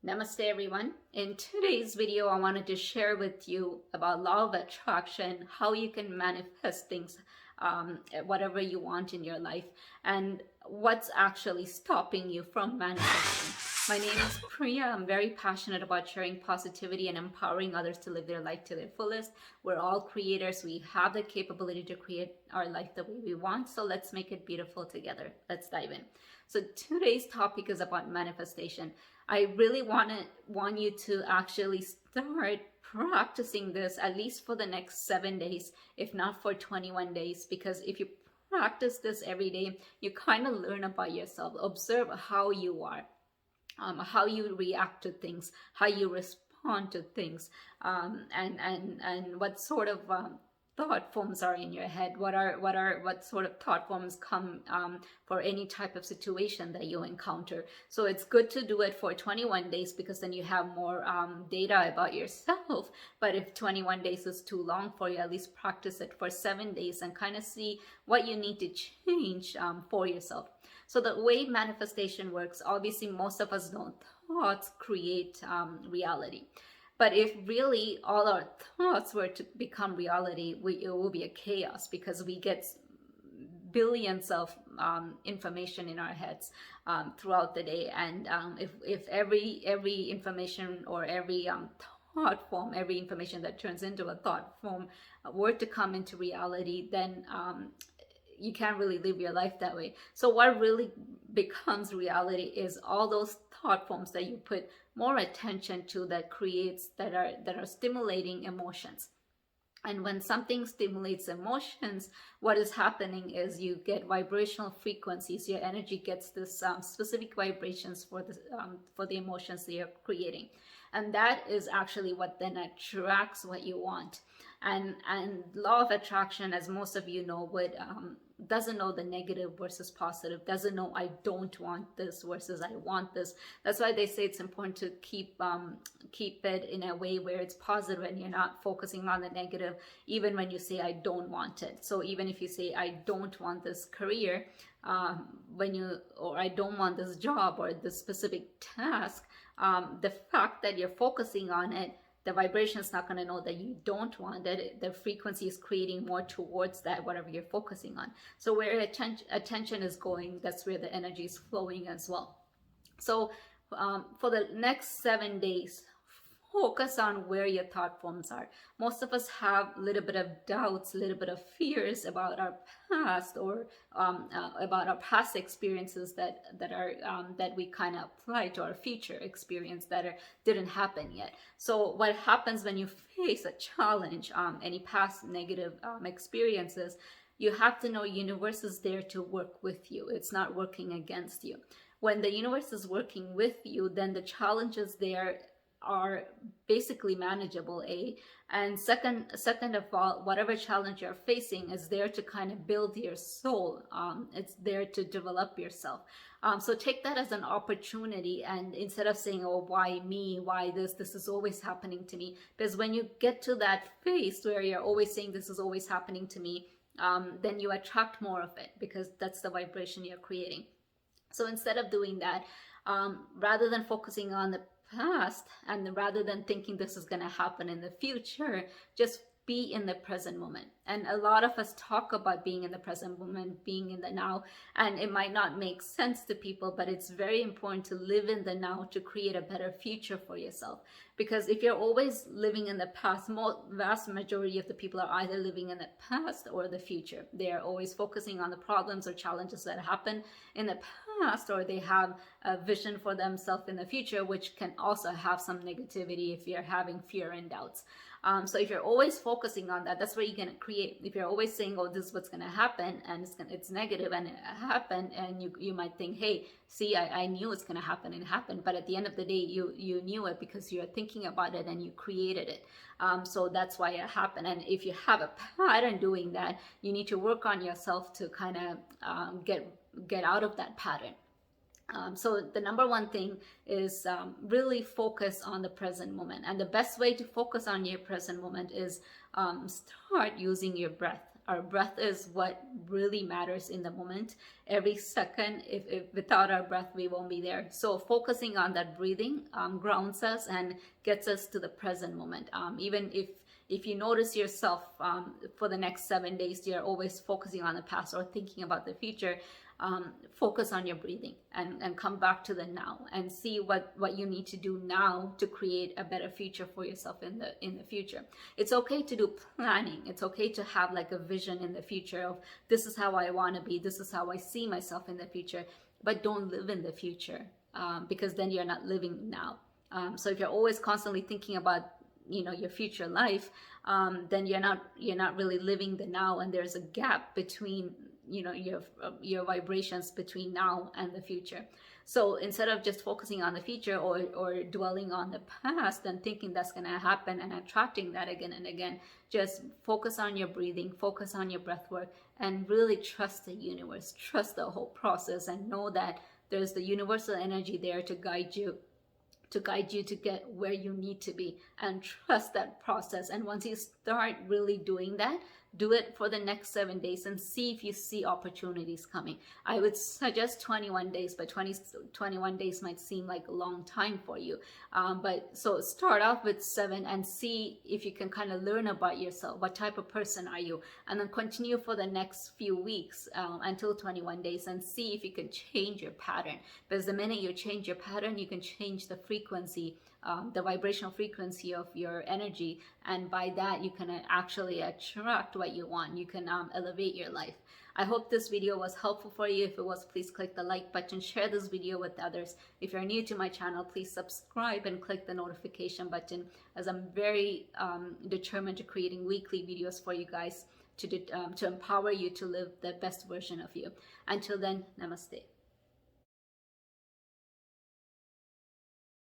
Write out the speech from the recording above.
Namaste everyone. In today's video, I wanted to share with you about law of attraction, how you can manifest things, whatever you want in your life, and what's actually stopping you from manifesting. My name is Pria. I'm very passionate about sharing positivity and empowering others to live their life to their fullest. We're all creators. We have the capability to create our life the way we want. So let's make it beautiful together. Let's dive in. So today's topic is about manifestation. I really want you to actually start practicing this at least for the next 7 days, if not for 21 days, because if you practice this every day, you kind of learn about yourself, observe how you are, how you react to things, how you respond to things, and what sort of thought forms are in your head. What sort of thought forms come for any type of situation that you encounter. So it's good to do it for 21 days because then you have more data about yourself. But if 21 days is too long for you, at least practice it for 7 days and kind of see what you need to change for yourself. So the way manifestation works, obviously most of us know thoughts create reality. But if really all our thoughts were to become reality, it will be a chaos because we get billions of information in our heads throughout the day. And if every information or every thought form, every information that turns into a thought form were to come into reality, then you can't really live your life that way. So what really becomes reality is all those thought forms that you put more attention to, that are stimulating emotions. And when something stimulates emotions, what is happening is you get vibrational frequencies. Your energy gets this specific vibrations for the emotions that you're creating, and that is actually what then attracts what you want. And law of attraction, as most of you know, doesn't know the negative versus positive, doesn't know I don't want this versus I want this. That's why they say it's important to keep it in a way where it's positive and you're not focusing on the negative, even when you say I don't want it. So even if you say I don't want this career, or I don't want this job or this specific task, the fact that you're focusing on it, the vibration is not going to know that you don't want it. The frequency is creating more towards that, whatever you're focusing on. So where attention is going, that's where the energy is flowing as well. So for the next 7 days, focus on where your thought forms are. Most of us have a little bit of doubts, a little bit of fears about our past, or about our past experiences that we kind of apply to our future experience that didn't happen yet. So what happens when you face a challenge, any past negative experiences, you have to know universe is there to work with you. It's not working against you. When the universe is working with you, then the challenges there are basically manageable, and second of all, whatever challenge you're facing is there to kind of build your soul. It's there to develop yourself. So take that as an opportunity, and instead of saying, oh, why me, why this is always happening to me, because when you get to that phase where you're always saying this is always happening to me, then you attract more of it, because that's the vibration you're creating. So instead of doing that, rather than focusing on the past, and rather than thinking this is going to happen in the future, just be in the present moment. And a lot of us talk about being in the present moment, being in the now, and it might not make sense to people, but it's very important to live in the now to create a better future for yourself. Because if you're always living in the past, vast majority of the people are either living in the past or the future. They are always focusing on the problems or challenges that happen in the past, or they have a vision for themselves in the future, which can also have some negativity if you're having fear and doubts. So if you're always focusing on that, that's what you're going to create. If you're always saying, oh, this is what's going to happen, and it's negative and it happened, and you might think, hey, see, I knew it's going to happen, and it happened. But at the end of the day, you knew it because you're thinking about it and you created it. So that's why it happened. And if you have a pattern doing that, you need to work on yourself to kind of get out of that pattern. So the number one thing is really focus on the present moment. And the best way to focus on your present moment is start using your breath. Our breath is what really matters in the moment. Every second, if without our breath, we won't be there. So focusing on that breathing grounds us and gets us to the present moment. Even if you notice yourself for the next 7 days, you're always focusing on the past or thinking about the future, focus on your breathing and come back to the now and see what you need to do now to create a better future for yourself in the future. It's okay to do planning. It's okay to have like a vision in the future of this is how I want to be, this is how I see myself in the future, but don't live in the future, because then you're not living now. So if you're always constantly thinking about your future life, then you're not really living the now, and there's a gap between your vibrations between now and the future. So instead of just focusing on the future or dwelling on the past and thinking that's going to happen and attracting that again and again, just focus on your breathing, focus on your breath work, and really trust the universe, trust the whole process, and know that there's the universal energy there to guide you to get where you need to be, and trust that process. And once you start really doing that, do it for the next 7 days and see if you see opportunities coming. I would suggest 21 days, but 21 days might seem like a long time for you. But so start off with 7 and see if you can kind of learn about yourself. What type of person are you? And then continue for the next few weeks until 21 days and see if you can change your pattern. Because the minute you change your pattern, you can change the frequency, the vibrational frequency of your energy, and by that you can actually attract what you want. You can elevate your life. I hope this video was helpful for you. If it was, please click the like button, share this video with others. If you're new to my channel, please subscribe and click the notification button, as I'm very determined to creating weekly videos for you guys to empower you to live the best version of you. Until then, namaste.